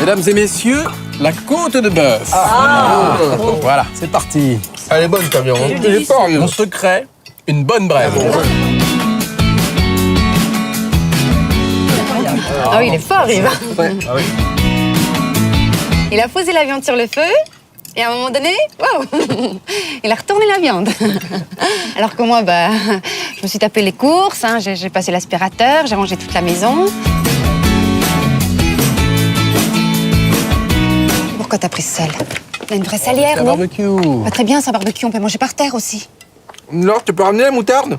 Mesdames et messieurs, la côte de bœuf. Voilà, c'est parti. Elle est bonne ta viande. Hein. Il est fort, mon secret, une bonne brève. Ah oui, il est fort, Yves. Ah oui. Il a posé la viande sur le feu et à un moment donné, waouh, il a retourné la viande. Alors que moi, je me suis tapé les courses, hein, j'ai passé l'aspirateur, j'ai rangé toute la maison. Pourquoi t'as pris ce sel? On a une vraie salière, Un non? barbecue. Très bien, c'est un barbecue, on peut manger par terre aussi. Non, tu peux ramener la moutarde?